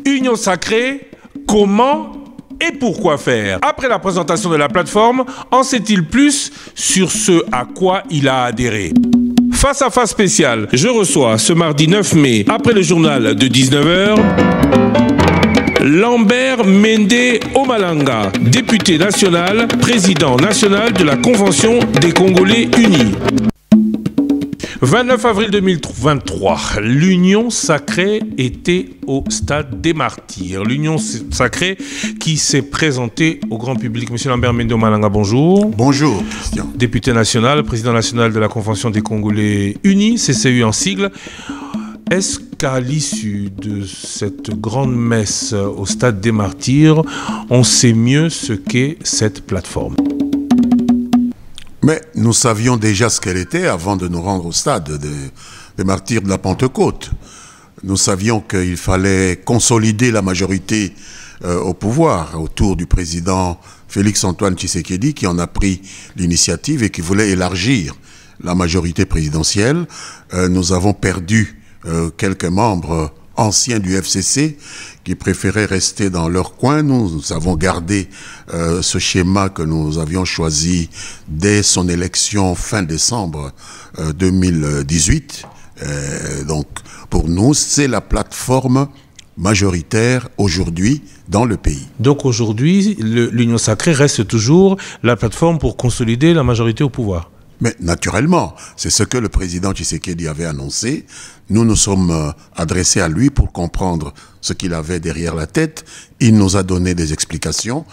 Union sacrée, comment et pourquoi faire? Après la présentation de la plateforme, en sait-il plus sur ce à quoi il a adhéré? Face à face spécial, je reçois ce mardi 9 mai, après le journal de 19 h, Lambert Mende Omalanga, député national, président national de la Convention des Congolais Unis. 29 avril 2023, l'Union sacrée était au stade des martyrs. L'Union sacrée qui s'est présentée au grand public. Monsieur Lambert Mende Omalanga, bonjour. Bonjour, Christian. Député national, président national de la Convention des Congolais Unis, CCU en sigle. Est-ce qu'à l'issue de cette grande messe au stade des martyrs, on sait mieux ce qu'est cette plateforme? Mais nous savions déjà ce qu'elle était avant de nous rendre au stade des martyrs de la Pentecôte. Nous savions qu'il fallait consolider la majorité au pouvoir autour du président Félix-Antoine Tshisekedi qui en a pris l'initiative et qui voulait élargir la majorité présidentielle. Nous avons perdu quelques membres anciens du FCC qui préféraient rester dans leur coin. Nous avons gardé ce schéma que nous avions choisi dès son élection fin décembre 2018. Donc pour nous, c'est la plateforme majoritaire aujourd'hui dans le pays. Donc aujourd'hui, l'Union sacrée reste toujours la plateforme pour consolider la majorité au pouvoir? Mais naturellement, c'est ce que le président Tshisekedi avait annoncé. Nous nous sommes adressés à lui pour comprendre ce qu'il avait derrière la tête. Il nous a donné des explications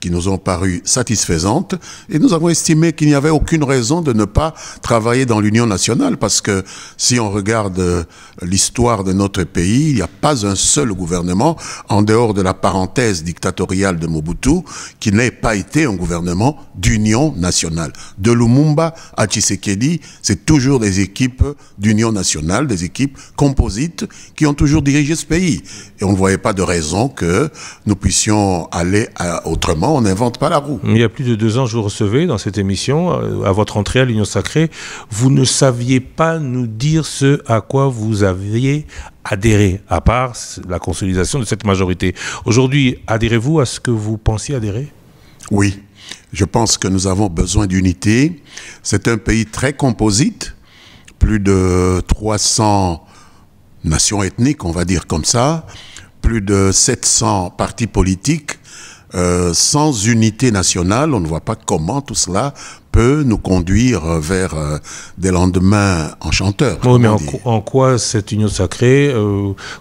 qui nous ont paru satisfaisantes et nous avons estimé qu'il n'y avait aucune raison de ne pas travailler dans l'Union nationale parce que si on regarde l'histoire de notre pays, il n'y a pas un seul gouvernement en dehors de la parenthèse dictatoriale de Mobutu qui n'ait pas été un gouvernement d'union nationale. De Lumumba à Tshisekedi, c'est toujours des équipes d'union nationale, des équipes composites qui ont toujours dirigé ce pays. Et on ne voyait pas de raison que nous puissions aller autrement. On n'invente pas la roue. Il y a plus de 2 ans, je vous recevais dans cette émission, à votre entrée à l'Union sacrée. Vous ne saviez pas nous dire ce à quoi vous aviez adhéré, à part la consolidation de cette majorité. Aujourd'hui, adhérez-vous à ce que vous pensiez adhérer? Oui, je pense que nous avons besoin d'unité. C'est un pays très composite, plus de 300 nations ethniques, on va dire comme ça, plus de 700 partis politiques. Sans unité nationale, on ne voit pas comment tout cela peut nous conduire vers des lendemains enchanteurs. Oui, mais en quoi cette union sacrée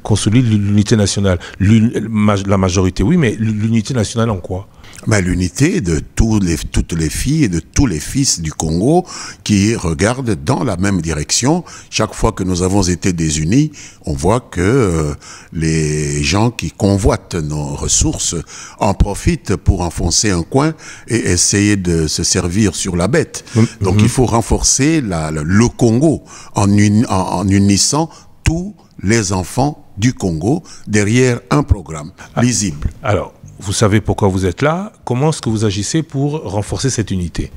consolide l'unité nationale? La majorité, oui, mais l'unité nationale en quoi? Mais l'unité de toutes les filles et de tous les fils du Congo qui regardent dans la même direction. Chaque fois que nous avons été désunis, on voit que les gens qui convoitent nos ressources en profitent pour enfoncer un coin et essayer de se servir sur la bête. Donc il faut renforcer le Congo en unissant tous les enfants du Congo derrière un programme lisible. Alors, vous savez pourquoi vous êtes là. Comment est-ce que vous agissez pour renforcer cette unité?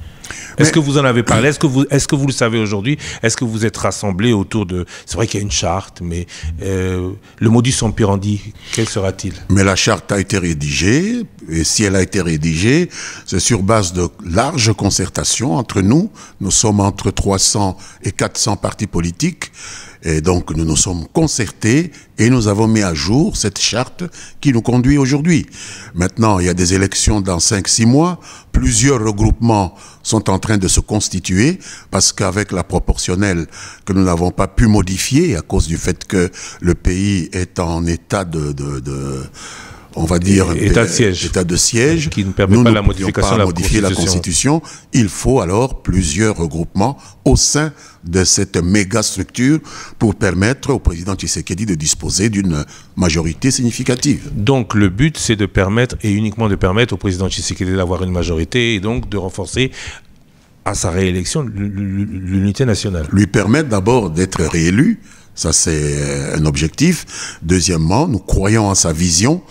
Est-ce que vous en avez parlé? Est-ce que vous le savez aujourd'hui? Est-ce que vous êtes rassemblés autour de... C'est vrai qu'il y a une charte, mais le modus operandi, quel sera-t-il? Mais la charte a été rédigée, et si elle a été rédigée, c'est sur base de larges concertations entre nous. Nous sommes entre 300 et 400 partis politiques. Et donc, nous nous sommes concertés et nous avons mis à jour cette charte qui nous conduit aujourd'hui. Maintenant, il y a des élections dans 5-6 mois. Plusieurs regroupements sont en train de se constituer parce qu'avec la proportionnelle que nous n'avons pas pu modifier à cause du fait que le pays est en état on va dire, état de siège qui ne permet pas la modification de la Constitution. Il faut alors plusieurs regroupements au sein de cette méga structure pour permettre au président Tshisekedi de disposer d'une majorité significative. Donc le but, c'est de permettre, et uniquement de permettre au président Tshisekedi d'avoir une majorité et donc de renforcer à sa réélection l'unité nationale. Lui permettre d'abord d'être réélu, ça c'est un objectif. Deuxièmement, nous croyons en sa vision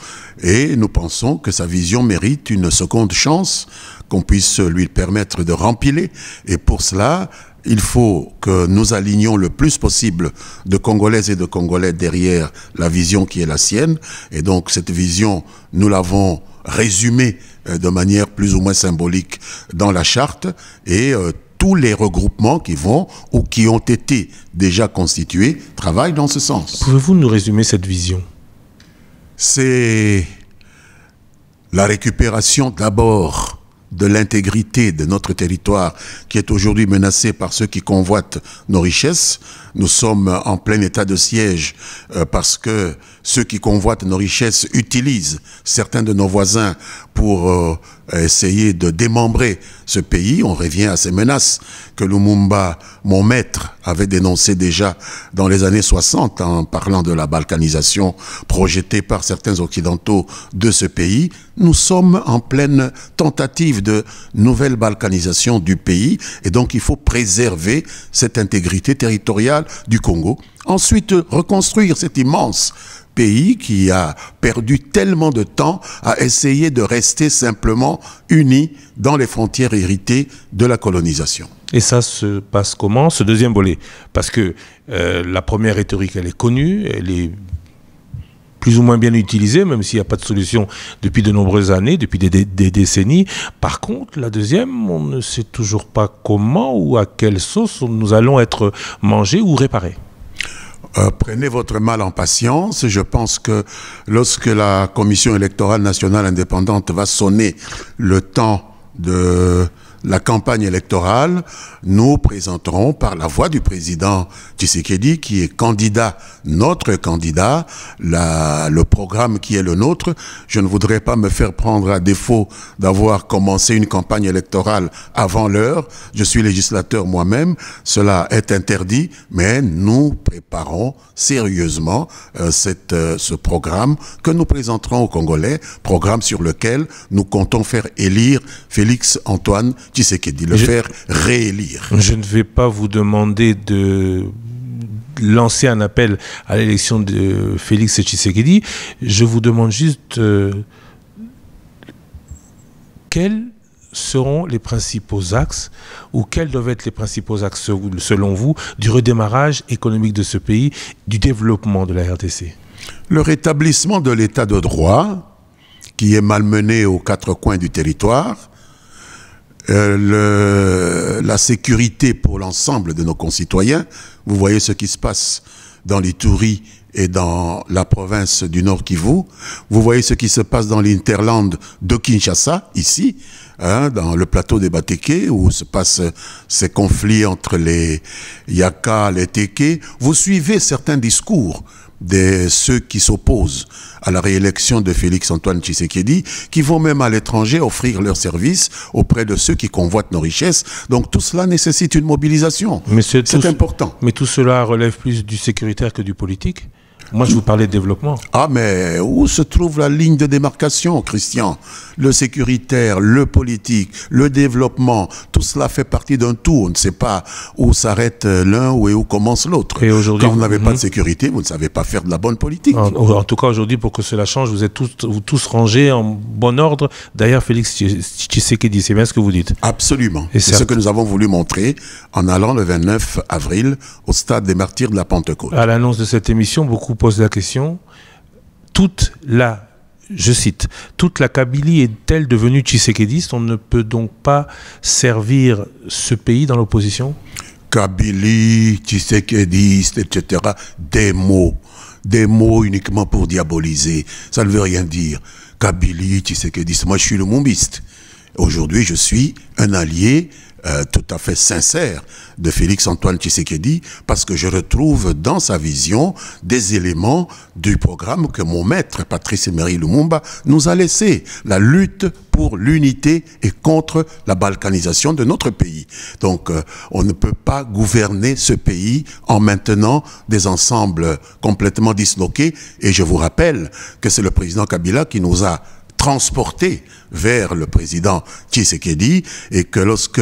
et nous pensons que sa vision mérite une seconde chance, qu'on puisse lui permettre de rempiler. Et pour cela, il faut que nous alignions le plus possible de Congolaises et de Congolais derrière la vision qui est la sienne. Et donc cette vision, nous l'avons résumée de manière plus ou moins symbolique dans la charte, et tous les regroupements qui vont ou qui ont été déjà constitués travaillent dans ce sens. Pouvez-vous nous résumer cette vision? C'est la récupération d'abord de l'intégrité de notre territoire qui est aujourd'hui menacé par ceux qui convoitent nos richesses. Nous sommes en plein état de siège parce que ceux qui convoitent nos richesses utilisent certains de nos voisins pour essayer de démembrer ce pays. On revient à ces menaces que Lumumba, mon maître, avait dénoncées déjà dans les années 60 en parlant de la balkanisation projetée par certains occidentaux de ce pays. Nous sommes en pleine tentative de nouvelle balkanisation du pays, et donc il faut préserver cette intégrité territoriale du Congo. Ensuite, reconstruire cet immense pays qui a perdu tellement de temps à essayer de rester simplement uni dans les frontières héritées de la colonisation. Et ça se passe comment, ce deuxième volet? Parce que la première rhétorique, elle est connue, elle est plus ou moins bien utilisée, même s'il n'y a pas de solution depuis de nombreuses années, depuis des décennies. Par contre, la deuxième, on ne sait toujours pas comment ou à quelle sauce nous allons être mangés ou réparés. Prenez votre mal en patience. Je pense que lorsque la Commission électorale nationale indépendante va sonner le temps de la campagne électorale, nous présenterons par la voix du président Tshisekedi, qui est candidat, notre candidat, le programme qui est le nôtre. Je ne voudrais pas me faire prendre à défaut d'avoir commencé une campagne électorale avant l'heure. Je suis législateur moi-même, cela est interdit, mais nous préparons sérieusement ce programme que nous présenterons aux Congolais, programme sur lequel nous comptons faire élire Félix Antoine Tshisekedi, le faire réélire. Je ne vais pas vous demander de lancer un appel à l'élection de Félix Tshisekedi. Je vous demande juste quels seront les principaux axes, ou quels doivent être les principaux axes, selon vous, du redémarrage économique de ce pays, du développement de la RDC? Le rétablissement de l'état de droit, qui est malmené aux quatre coins du territoire, la sécurité pour l'ensemble de nos concitoyens. Vous voyez ce qui se passe dans l'Ituri et dans la province du Nord Kivu. Vous voyez ce qui se passe dans l'Interland de Kinshasa, ici, dans le plateau des Bateke, où se passent ces conflits entre les Yaka, les Teke. Vous suivez certains discours de ceux qui s'opposent à la réélection de Félix Antoine Tshisekedi, qui vont même à l'étranger offrir leurs services auprès de ceux qui convoitent nos richesses. Donc tout cela nécessite une mobilisation. C'est important. Mais tout cela relève plus du sécuritaire que du politique? Moi, je vous parlais de développement. Ah, mais où se trouve la ligne de démarcation, Christian? Le sécuritaire, le politique, le développement, tout cela fait partie d'un tout. On ne sait pas où s'arrête l'un et où commence l'autre. Quand vous n'avez pas de sécurité, vous ne savez pas faire de la bonne politique. En tout cas, aujourd'hui, pour que cela change, vous êtes tous rangés en bon ordre derrière Félix Tshisekedi. C'est bien ce que vous dites? Absolument. C'est ce que nous avons voulu montrer en allant le 29 avril au stade des Martyrs de la Pentecôte. À l'annonce de cette émission, beaucoup posent la question, je cite, toute la Kabylie est-elle devenue tshisekédiste? On ne peut donc pas servir ce pays dans l'opposition? Kabylie, tshisekédiste, etc. Des mots uniquement pour diaboliser. Ça ne veut rien dire. Kabylie, tshisekédiste. Moi, je suis le mumbiste. Aujourd'hui, je suis un allié tout à fait sincère de Félix Antoine Tshisekedi, parce que je retrouve dans sa vision des éléments du programme que mon maître Patrice Emery Lumumba nous a laissé, la lutte pour l'unité et contre la balkanisation de notre pays. Donc on ne peut pas gouverner ce pays en maintenant des ensembles complètement disloqués, et je vous rappelle que c'est le président Kabila qui nous a transporté vers le président Tshisekedi, et que lorsque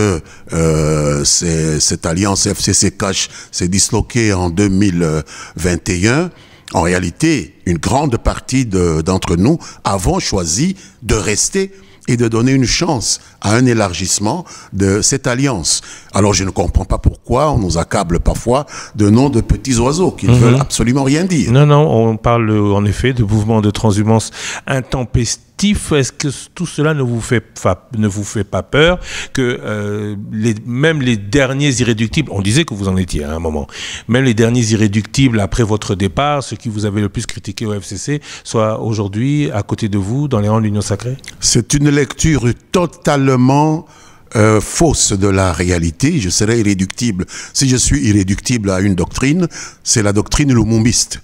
cette alliance FCC-CACH s'est disloquée en 2021, en réalité, une grande partie d'entre nous avons choisi de rester et de donner une chance à un élargissement de cette alliance. Alors je ne comprends pas pourquoi on nous accable parfois de noms de petits oiseaux qui ne veulent absolument rien dire. Non, non, on parle en effet de mouvements de transhumance intempestifs. Est-ce que tout cela ne vous fait pas peur que même les derniers irréductibles, on disait que vous en étiez à un moment, même les derniers irréductibles après votre départ, ceux qui vous avez le plus critiqué au FCC, soient aujourd'hui à côté de vous dans les rangs de l'Union sacrée? C'est une lecture totalement fausse de la réalité. Je serais irréductible. Si je suis irréductible à une doctrine, c'est la doctrine lumumbiste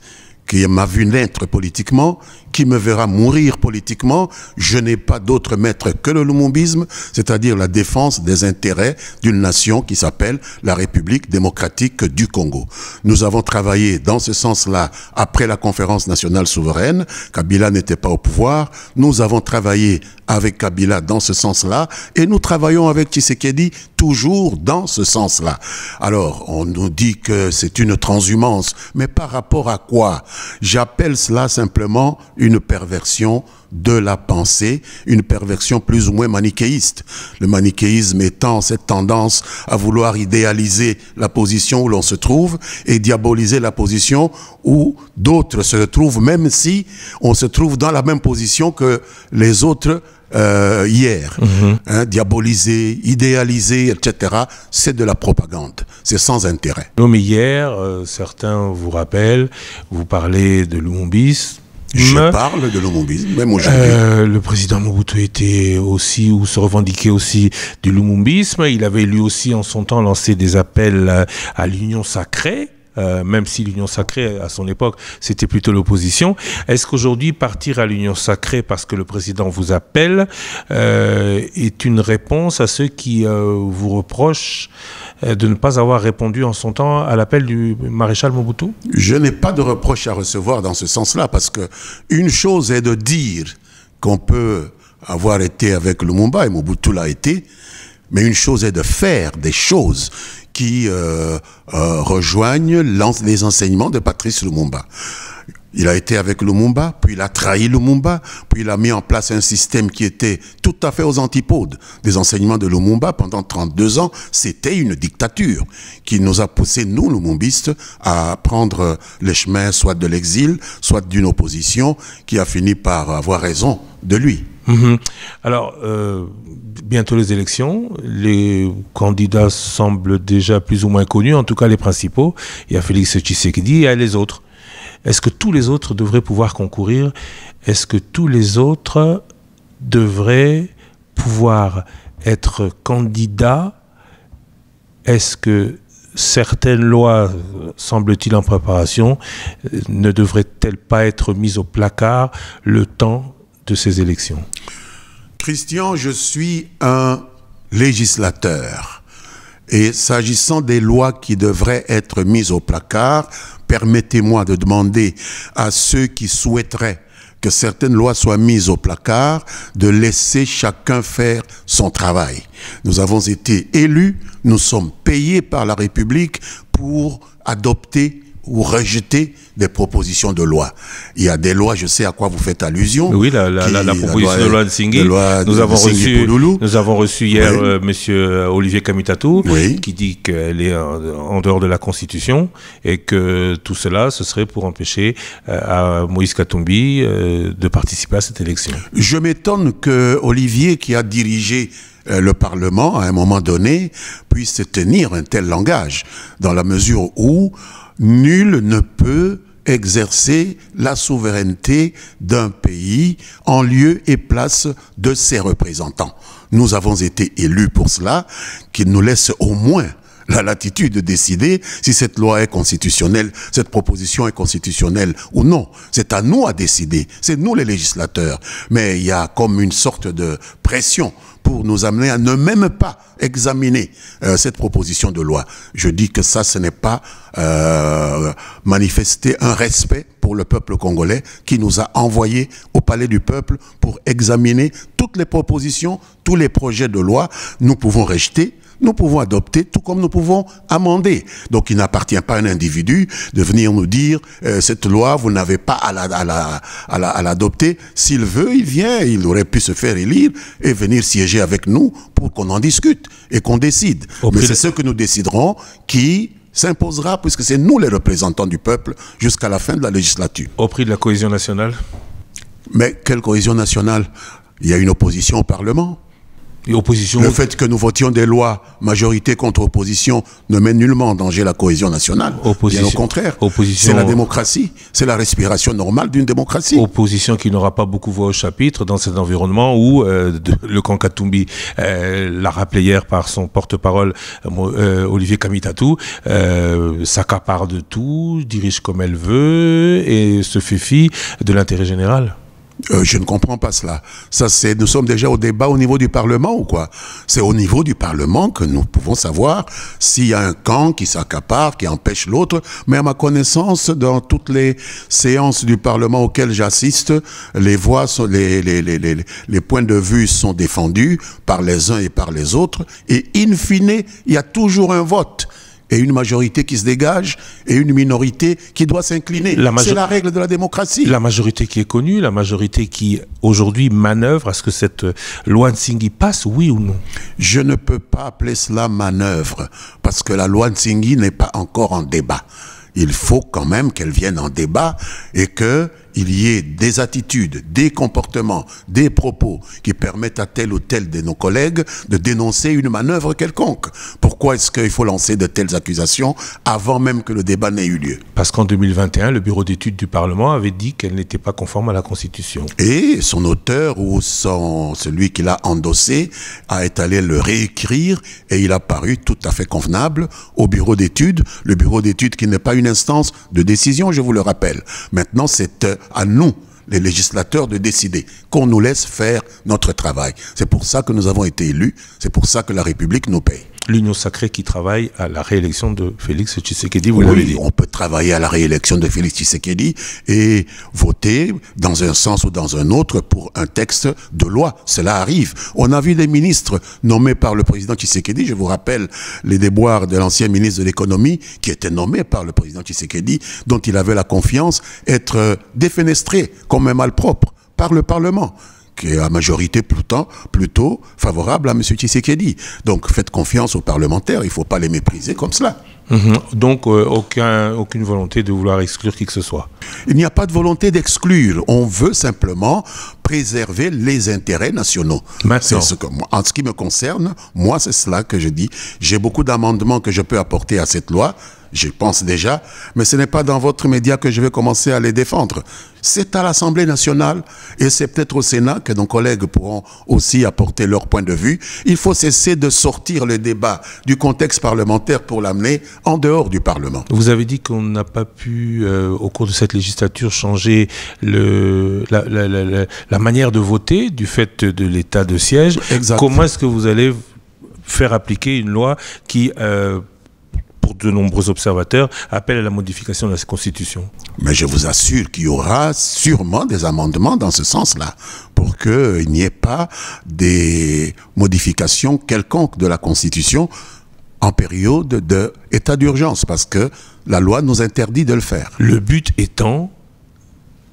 qui m'a vu naître politiquement, qui me verra mourir politiquement. Je n'ai pas d'autre maître que le lumumbisme, c'est-à-dire la défense des intérêts d'une nation qui s'appelle la République démocratique du Congo. Nous avons travaillé dans ce sens-là après la conférence nationale souveraine. Kabila n'était pas au pouvoir. Nous avons travaillé avec Kabila dans ce sens-là et nous travaillons avec Tshisekedi toujours dans ce sens-là. Alors, on nous dit que c'est une transhumance, mais par rapport à quoi? J'appelle cela simplement une perversion de la pensée, une perversion plus ou moins manichéiste. Le manichéisme étant cette tendance à vouloir idéaliser la position où l'on se trouve et diaboliser la position où d'autres se trouvent, même si on se trouve dans la même position que les autres hier. Diaboliser, idéaliser, etc. C'est de la propagande. C'est sans intérêt. Non, mais hier, certains vous rappellent, vous parlez de lumumbisme. Je parle de lumumbisme, même aujourd'hui. Le président Mobutu était aussi, ou se revendiquait aussi du lumumbisme. Il avait lui aussi en son temps lancé des appels à l'union sacrée. Même si l'union sacrée, à son époque, c'était plutôt l'opposition. Est-ce qu'aujourd'hui, partir à l'union sacrée parce que le président vous appelle est une réponse à ceux qui vous reprochent de ne pas avoir répondu en son temps à l'appel du maréchal Mobutu? Je n'ai pas de reproche à recevoir dans ce sens-là, parce que une chose est de dire qu'on peut avoir été avec Lumumba, et Mobutu l'a été, mais une chose est de faire des choses qui rejoignent les enseignements de Patrice Lumumba. Il a été avec Lumumba, puis il a trahi Lumumba, puis il a mis en place un système qui était tout à fait aux antipodes des enseignements de Lumumba. Pendant 32 ans, c'était une dictature qui nous a poussé, nous, lumumbistes, à prendre les chemins soit de l'exil, soit d'une opposition qui a fini par avoir raison de lui. Alors, bientôt les élections, les candidats semblent déjà plus ou moins connus, en tout cas les principaux. Il y a Félix Tshisekedi et il y a les autres. Est-ce que tous les autres devraient pouvoir concourir? Est-ce que tous les autres devraient pouvoir être candidats? Est-ce que certaines lois, semble-t-il en préparation, ne devraient-elles pas être mises au placard le temps de ces élections? Christian, je suis un législateur. Et s'agissant des lois qui devraient être mises au placard, permettez-moi de demander à ceux qui souhaiteraient que certaines lois soient mises au placard, de laisser chacun faire son travail. Nous avons été élus, nous sommes payés par la République pour adopter ou rejeter des propositions de loi. Il y a des lois, je sais à quoi vous faites allusion. Oui, la proposition de loi de Singhi. Nous avons reçu hier monsieur Olivier Kamitatou, qui dit qu'elle est en dehors de la Constitution et que tout cela, ce serait pour empêcher à Moïse Katumbi de participer à cette élection. Je m'étonne que Olivier, qui a dirigé le Parlement, à un moment donné, puisse tenir un tel langage, dans la mesure où nul ne peut exercer la souveraineté d'un pays en lieu et place de ses représentants. Nous avons été élus pour cela, qu'il nous laisse au moins la latitude de décider si cette loi est constitutionnelle, cette proposition est constitutionnelle ou non. C'est à nous à décider, c'est nous les législateurs. Mais il y a comme une sorte de pression pour nous amener à ne même pas examiner cette proposition de loi. Je dis que ça, ce n'est pas manifester un respect pour le peuple congolais qui nous a envoyés au palais du peuple pour examiner toutes les propositions, tous les projets de loi. Nous pouvons rejeter, nous pouvons adopter tout comme nous pouvons amender. Donc il n'appartient pas à un individu de venir nous dire cette loi, vous n'avez pas à l'adopter. S'il veut, il vient, il aurait pu se faire élire et venir siéger avec nous pour qu'on en discute et qu'on décide. Mais c'est ce que nous déciderons qui s'imposera, puisque c'est nous les représentants du peuple jusqu'à la fin de la législature. Au prix de la cohésion nationale? Mais quelle cohésion nationale? Il y a une opposition au Parlement. Et opposition... Le fait que nous votions des lois majorité contre opposition ne met nullement en danger la cohésion nationale. Bien au contraire. C'est la démocratie, c'est la respiration normale d'une démocratie. Opposition qui n'aura pas beaucoup voix au chapitre dans cet environnement où le camp Katumbi l'a rappelé hier par son porte-parole Olivier Kamitatou, s'accapare de tout, dirige comme elle veut et se fait fi de l'intérêt général. Je ne comprends pas cela. Nous sommes déjà au débat au niveau du Parlement ou quoi? C'est au niveau du Parlement que nous pouvons savoir s'il y a un camp qui s'accapare, qui empêche l'autre. Mais à ma connaissance, dans toutes les séances du Parlement auxquelles j'assiste, les voix, les points de vue sont défendus par les uns et par les autres. Et in fine, il y a toujours un vote. Et une majorité qui se dégage et une minorité qui doit s'incliner. C'est la règle de la démocratie. La majorité qui est connue, la majorité qui aujourd'hui manœuvre à ce que cette loi Nsinghi passe, oui ou non? Je ne peux pas appeler cela manœuvre, parce que la loi Nsinghi n'est pas encore en débat. Il faut quand même qu'elle vienne en débat et qu'il y ait des attitudes, des comportements, des propos qui permettent à tel ou tel de nos collègues de dénoncer une manœuvre quelconque. Pourquoi est-ce qu'il faut lancer de telles accusations avant même que le débat n'ait eu lieu? Parce qu'en 2021, le bureau d'études du Parlement avait dit qu'elle n'était pas conforme à la Constitution. Et son auteur ou celui qui l'a endossé a été allé le réécrire et il a paru tout à fait convenable au bureau d'études. Le bureau d'études qui n'est pas une instance de décision, je vous le rappelle. Maintenant, c'est à nous, les législateurs, de décider, qu'on nous laisse faire notre travail. C'est pour ça que nous avons été élus, c'est pour ça que la République nous paye. L'Union sacrée qui travaille à la réélection de Félix Tshisekedi, vous l'avez dit. On peut travailler à la réélection de Félix Tshisekedi et voter dans un sens ou dans un autre pour un texte de loi. Cela arrive. On a vu des ministres nommés par le président Tshisekedi. Je vous rappelle les déboires de l'ancien ministre de l'économie qui était nommé par le président Tshisekedi, dont il avait la confiance, être défenestré comme un malpropre par le Parlement, qui est à majorité plutôt favorable à M. Tshisekedi. Donc faites confiance aux parlementaires, il ne faut pas les mépriser comme cela. Donc aucune volonté de vouloir exclure qui que ce soit? Il n'y a pas de volonté d'exclure, on veut simplement préserver les intérêts nationaux. En ce qui me concerne, moi c'est cela que je dis. J'ai beaucoup d'amendements que je peux apporter à cette loi, je pense déjà, mais ce n'est pas dans votre média que je vais commencer à les défendre. C'est à l'Assemblée nationale et c'est peut-être au Sénat que nos collègues pourront aussi apporter leur point de vue. Il faut cesser de sortir le débat du contexte parlementaire pour l'amener en dehors du Parlement. Vous avez dit qu'on n'a pas pu, au cours de cette législature, changer la manière de voter du fait de l'état de siège. Exact. Comment est-ce que vous allez faire appliquer une loi qui... pour de nombreux observateurs, appelle à la modification de la Constitution? Mais je vous assure qu'il y aura sûrement des amendements dans ce sens-là, pour qu'il n'y ait pas des modifications quelconques de la Constitution en période d'état d'urgence, parce que la loi nous interdit de le faire. Le but étant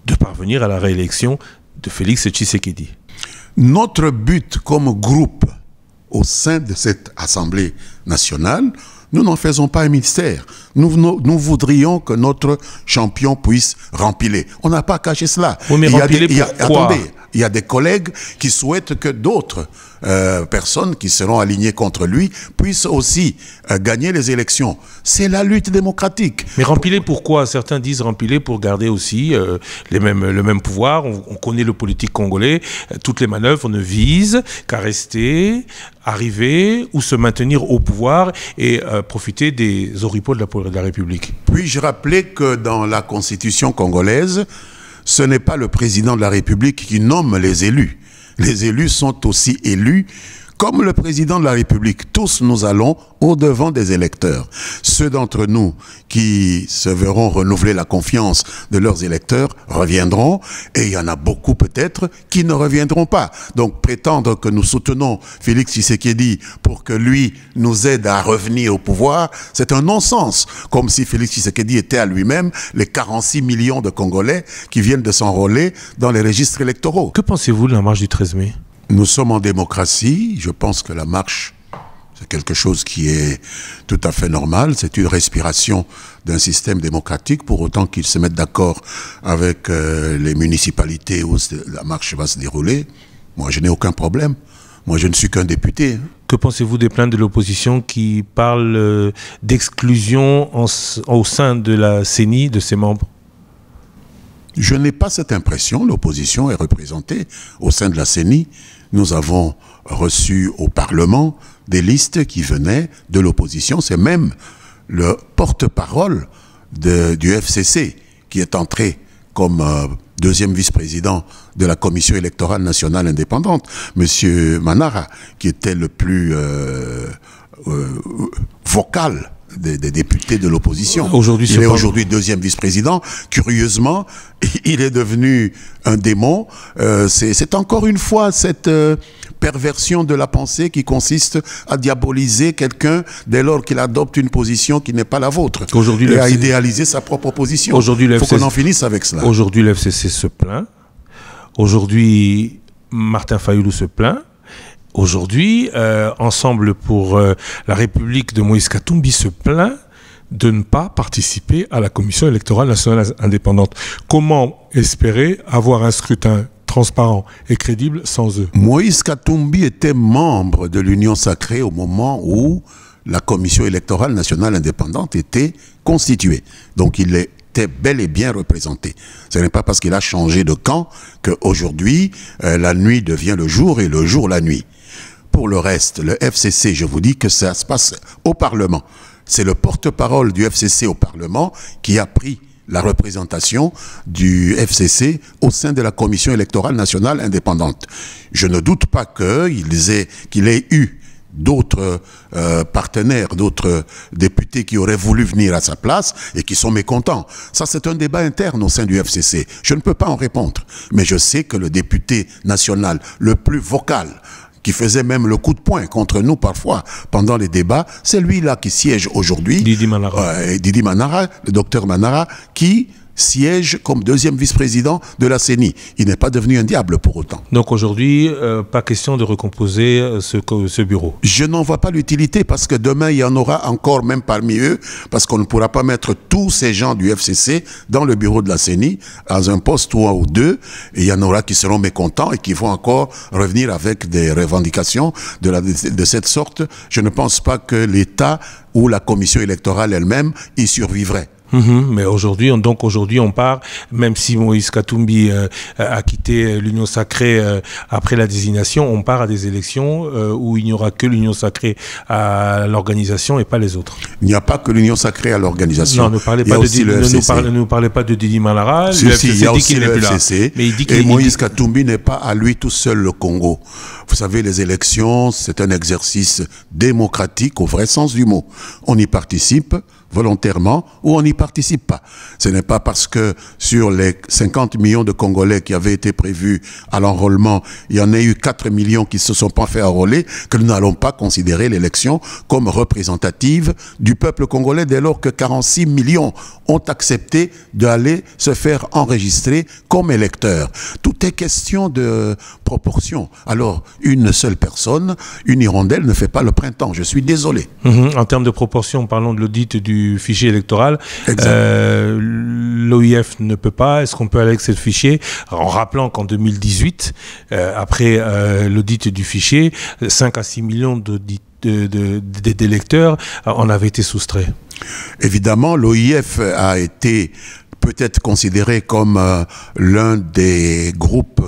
de parvenir à la réélection de Félix Tshisekedi. Notre but comme groupe au sein de cette Assemblée nationale, nous n'en faisons pas un mystère. Nous voudrions que notre champion puisse rempiler. On n'a pas caché cela. Oui, mais attendez, il y a des collègues qui souhaitent que d'autres personnes qui seront alignées contre lui puissent aussi gagner les élections. C'est la lutte démocratique. Mais rempiler pourquoi? Certains disent rempiler pour garder aussi le même pouvoir. On connaît le politique congolais. Toutes les manœuvres ne visent qu'à rester, arriver ou se maintenir au pouvoir et profiter des oripeaux de la République. Puis-je rappeler que dans la Constitution congolaise, ce n'est pas le président de la République qui nomme les élus. Les élus sont aussi élus Comme le président de la République, tous nous allons au-devant des électeurs. Ceux d'entre nous qui se verront renouveler la confiance de leurs électeurs reviendront, et il y en a beaucoup peut-être qui ne reviendront pas. Donc prétendre que nous soutenons Félix Tshisekedi pour que lui nous aide à revenir au pouvoir, c'est un non-sens. Comme si Félix Tshisekedi était à lui-même les 46 millions de Congolais qui viennent de s'enrôler dans les registres électoraux. Que pensez-vous de la marche du 13 mai ? Nous sommes en démocratie. Je pense que la marche, c'est quelque chose qui est tout à fait normal. C'est une respiration d'un système démocratique, pour autant qu'ils se mettent d'accord avec les municipalités où la marche va se dérouler. Moi, je n'ai aucun problème. Moi, je ne suis qu'un député. Que pensez-vous des plaintes de l'opposition qui parlent d'exclusion au sein de la CENI de ses membres ? Je n'ai pas cette impression. L'opposition est représentée au sein de la CENI. Nous avons reçu au Parlement des listes qui venaient de l'opposition. C'est même le porte-parole du FCC qui est entré comme deuxième vice-président de la Commission électorale nationale indépendante, M. Manara, qui était le plus vocal des députés de l'opposition. Il est aujourd'hui deuxième vice-président. Curieusement, il est devenu un démon. C'est encore une fois cette perversion de la pensée qui consiste à diaboliser quelqu'un dès lors qu'il adopte une position qui n'est pas la vôtre. Et à idéaliser sa propre position. Il faut qu'on en finisse avec cela. Aujourd'hui, le FCC se plaint. Aujourd'hui, Martin Fayulu se plaint. Aujourd'hui, Ensemble pour la République de Moïse Katumbi se plaint de ne pas participer à la Commission électorale nationale indépendante. Comment espérer avoir un scrutin transparent et crédible sans eux? Moïse Katumbi était membre de l'Union sacrée au moment où la Commission électorale nationale indépendante était constituée. Donc il était bel et bien représenté. Ce n'est pas parce qu'il a changé de camp qu'aujourd'hui la nuit devient le jour et le jour la nuit. Pour le reste, le FCC, je vous dis que ça se passe au Parlement. C'est le porte-parole du FCC au Parlement qui a pris la représentation du FCC au sein de la Commission électorale nationale indépendante. Je ne doute pas qu'il ait eu d'autres partenaires, d'autres députés qui auraient voulu venir à sa place et qui sont mécontents. Ça, c'est un débat interne au sein du FCC. Je ne peux pas en répondre. Mais je sais que le député national le plus vocal, qui faisait même le coup de poing contre nous parfois pendant les débats, c'est lui-là qui siège aujourd'hui. Didi Manara. Didi Manara, le docteur Manara, qui siège comme deuxième vice-président de la CENI. Il n'est pas devenu un diable pour autant. Donc aujourd'hui, pas question de recomposer ce bureau. Je n'en vois pas l'utilité parce que demain, il y en aura encore même parmi eux, parce qu'on ne pourra pas mettre tous ces gens du FCC dans le bureau de la CENI, à un poste ou deux, et il y en aura qui seront mécontents et qui vont encore revenir avec des revendications de cette sorte. Je ne pense pas que l'État ou la commission électorale elle-même y survivrait. Mais aujourd'hui, on part, même si Moïse Katumbi a quitté l'Union sacrée après la désignation, on part à des élections où il n'y aura que l'Union sacrée à l'organisation et pas les autres. Il n'y a pas que l'Union sacrée à l'organisation. Non, ne nous parlez pas de Didi Manara. Il y a aussi le FCC. Et Moïse Katumbi n'est pas à lui tout seul le Congo. Vous savez, les élections, c'est un exercice démocratique au vrai sens du mot. On y participe volontairement ou on n'y participe pas. Ce n'est pas parce que sur les 50 millions de Congolais qui avaient été prévus à l'enrôlement, il y en a eu 4 millions qui ne se sont pas fait enrôler que nous n'allons pas considérer l'élection comme représentative du peuple congolais dès lors que 46 millions ont accepté d'aller se faire enregistrer comme électeurs. Tout est question de proportion. Alors, une seule personne, une hirondelle ne fait pas le printemps. Je suis désolé. En termes de proportion, parlons de l'audit du fichier électoral. L'OIF ne peut pas. Est-ce qu'on peut aller avec ce fichier? En rappelant qu'en 2018, après l'audit du fichier, 5 à 6 millions d'électeurs en avaient été soustraits. Évidemment, l'OIF a été peut-être considéré comme l'un des groupes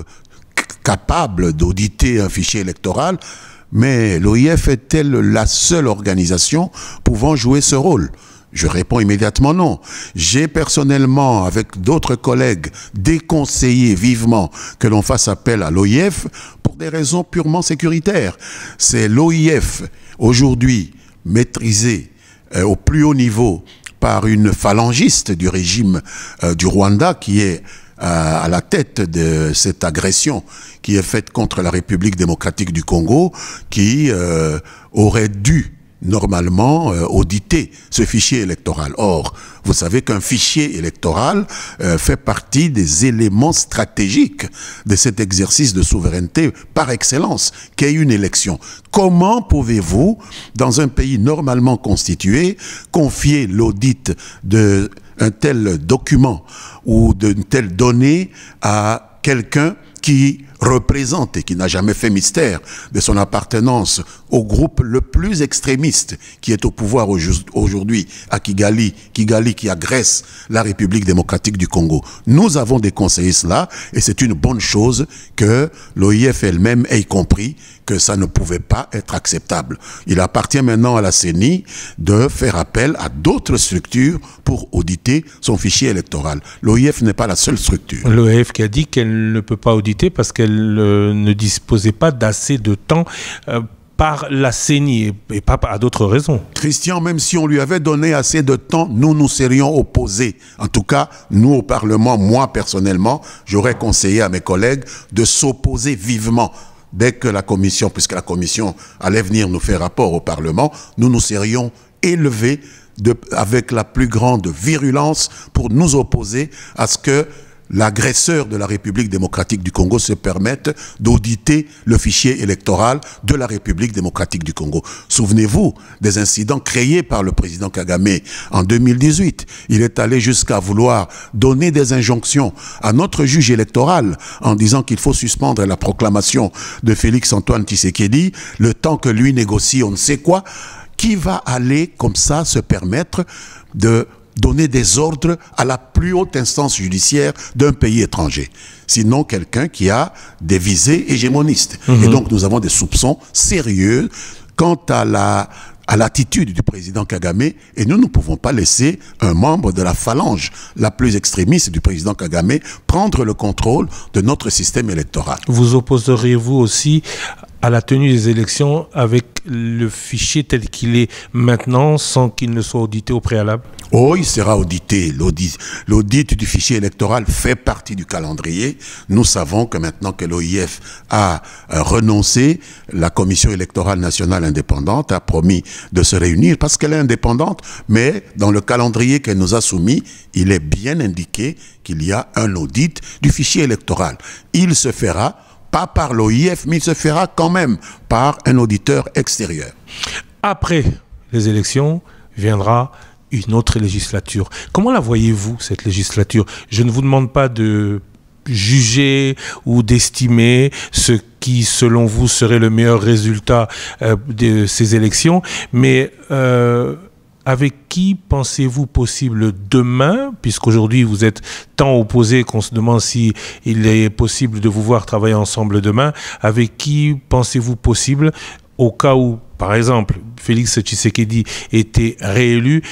capables d'auditer un fichier électoral, mais l'OIF est-elle la seule organisation pouvant jouer ce rôle? Je réponds immédiatement non. J'ai personnellement, avec d'autres collègues, déconseillé vivement que l'on fasse appel à l'OIF pour des raisons purement sécuritaires. C'est l'OIF, aujourd'hui maîtrisé au plus haut niveau par une phalangiste du régime du Rwanda qui est à la tête de cette agression qui est faite contre la République démocratique du Congo, qui aurait dû normalement auditer ce fichier électoral. Or, vous savez qu'un fichier électoral fait partie des éléments stratégiques de cet exercice de souveraineté par excellence, qu'est une élection. Comment pouvez-vous, dans un pays normalement constitué, confier l'audit d'un tel document ou d'une telle donnée à quelqu'un qui représente et qui n'a jamais fait mystère de son appartenance au groupe le plus extrémiste qui est au pouvoir aujourd'hui à Kigali qui agresse la République démocratique du Congo. Nous avons déconseillé cela et c'est une bonne chose que l'OIF elle-même ait compris que ça ne pouvait pas être acceptable. Il appartient maintenant à la CENI de faire appel à d'autres structures pour auditer son fichier électoral. L'OIF n'est pas la seule structure. L'OIF qui a dit qu'elle ne peut pas auditer parce qu'elle ne disposait pas d'assez de temps par la CENI et pas à d'autres raisons. Christian, même si on lui avait donné assez de temps, nous serions opposés. En tout cas, nous au Parlement, moi personnellement, j'aurais conseillé à mes collègues de s'opposer vivement. Dès que la commission, puisque la commission allait venir nous faire rapport au Parlement, nous serions élevés avec la plus grande virulence pour nous opposer à ce que l'agresseur de la République démocratique du Congo se permette d'auditer le fichier électoral de la République démocratique du Congo. Souvenez-vous des incidents créés par le président Kagame en 2018. Il est allé jusqu'à vouloir donner des injonctions à notre juge électoral en disant qu'il faut suspendre la proclamation de Félix Antoine Tshisekedi le temps que lui négocie on ne sait quoi. Qui va aller comme ça se permettre de donner des ordres à la plus haute instance judiciaire d'un pays étranger, sinon quelqu'un qui a des visées hégémonistes. Et donc nous avons des soupçons sérieux quant à l'attitude du président Kagame, et nous ne pouvons pas laisser un membre de la phalange la plus extrémiste du président Kagame prendre le contrôle de notre système électoral. Vous opposeriez-vous aussi à la tenue des élections avec le fichier tel qu'il est maintenant sans qu'il ne soit audité au préalable? Oh, il sera audité. L'audit du fichier électoral fait partie du calendrier. Nous savons que maintenant que l'OIF a renoncé, la Commission électorale nationale indépendante a promis de se réunir parce qu'elle est indépendante, mais dans le calendrier qu'elle nous a soumis, il est bien indiqué qu'il y a un audit du fichier électoral. Il se fera pas par l'OIF, mais il se fera quand même par un auditeur extérieur. Après les élections, viendra une autre législature. Comment la voyez-vous, cette législature? Je ne vous demande pas de juger ou d'estimer ce qui, selon vous, serait le meilleur résultat de ces élections, mais avec qui pensez-vous possible demain, puisqu'aujourd'hui vous êtes tant opposés qu'on se demande si il est possible de vous voir travailler ensemble demain, avec qui pensez-vous possible au cas où, par exemple, Félix Tshisekedi était réélu,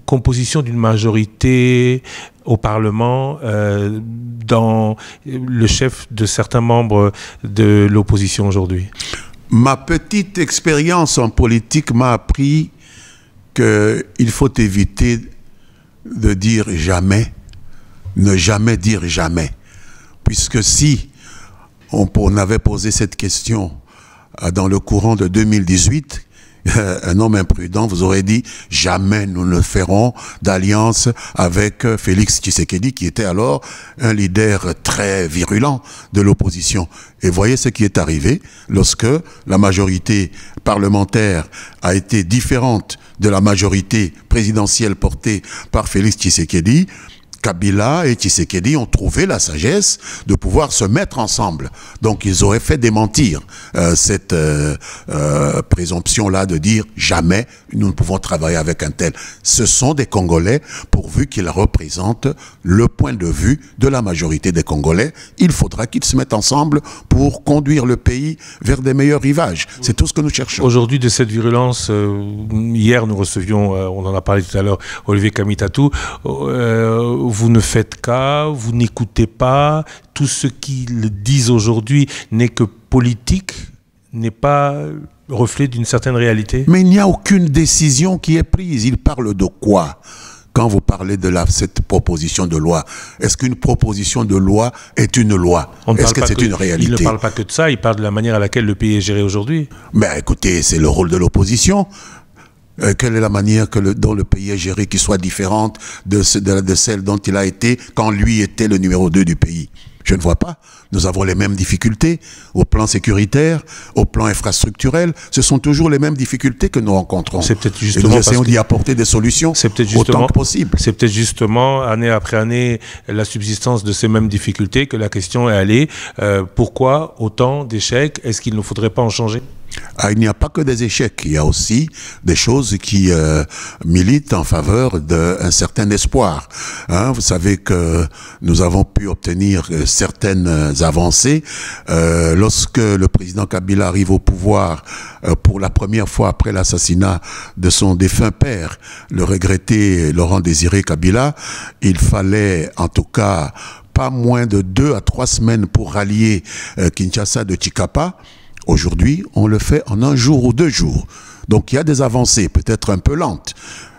composition d'une majorité au Parlement dans le chef de certains membres de l'opposition aujourd'hui? Ma petite expérience en politique m'a appris qu'il faut éviter de dire jamais, ne jamais dire jamais. Puisque si on avait posé cette question dans le courant de 2018, un homme imprudent vous aurait dit « Jamais nous ne ferons d'alliance avec Félix Tshisekedi » qui était alors un leader très virulent de l'opposition. Et voyez ce qui est arrivé lorsque la majorité parlementaire a été différente de la majorité présidentielle portée par Félix Tshisekedi. Kabila et Tshisekedi ont trouvé la sagesse de pouvoir se mettre ensemble. Donc ils auraient fait démentir cette présomption-là de dire jamais nous ne pouvons travailler avec un tel. Ce sont des Congolais pourvu qu'ils représentent le point de vue de la majorité des Congolais. Il faudra qu'ils se mettent ensemble pour conduire le pays vers des meilleurs rivages. C'est tout ce que nous cherchons. Aujourd'hui, de cette virulence, hier nous recevions, on en a parlé tout à l'heure, Olivier Kamitatou, vous ne faites cas, vous n'écoutez pas, tout ce qu'ils disent aujourd'hui n'est que politique, n'est pas reflet d'une certaine réalité. Mais il n'y a aucune décision qui est prise. Ils parlent de quoi ? Quand vous parlez de cette proposition de loi, est-ce qu'une proposition de loi est une loi? Est-ce que c'est une réalité? Il ne parle pas que de ça, il parle de la manière à laquelle le pays est géré aujourd'hui. Mais écoutez, c'est le rôle de l'opposition. Quelle est la manière dont le pays est géré qui soit différente de celle dont il a été quand lui était le numéro 2 du pays? Je ne vois pas. Nous avons les mêmes difficultés au plan sécuritaire, au plan infrastructurel. Ce sont toujours les mêmes difficultés que nous rencontrons. C'est peut-être justement. Et nous essayons d'y apporter des solutions autant que possible. C'est peut-être justement, année après année, la subsistance de ces mêmes difficultés que la question est allée. Pourquoi autant d'échecs? Est-ce qu'il ne faudrait pas en changer? Il n'y a pas que des échecs, il y a aussi des choses qui militent en faveur d'un certain espoir. Vous savez que nous avons pu obtenir certaines avancées lorsque le président Kabila arrive au pouvoir pour la première fois après l'assassinat de son défunt père, le regretté Laurent-Désiré Kabila. Il fallait en tout cas pas moins de 2 à 3 semaines pour rallier Kinshasa de Tshikapa. Aujourd'hui, on le fait en 1 jour ou 2 jours. Donc il y a des avancées, peut-être un peu lentes,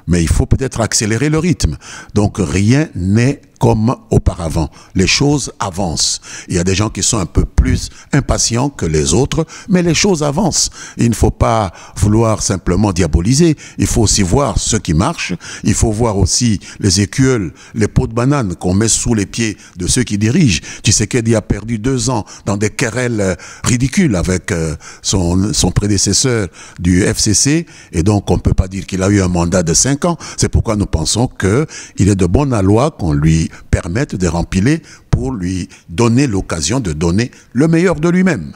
mais il faut peut-être accélérer le rythme. Donc rien n'est comme auparavant. Les choses avancent. Il y a des gens qui sont un peu plus impatients que les autres, mais les choses avancent. Il ne faut pas vouloir simplement diaboliser. Il faut aussi voir ce qui marche. Il faut voir aussi les écueils, les pots de banane qu'on met sous les pieds de ceux qui dirigent. Tshisekedi a perdu 2 ans dans des querelles ridicules avec son prédécesseur du FCC, et donc on ne peut pas dire qu'il a eu un mandat de 5 ans. C'est pourquoi nous pensons qu'il est de bon aloi qu'on lui permettre de rempiler pour lui donner l'occasion de donner le meilleur de lui-même.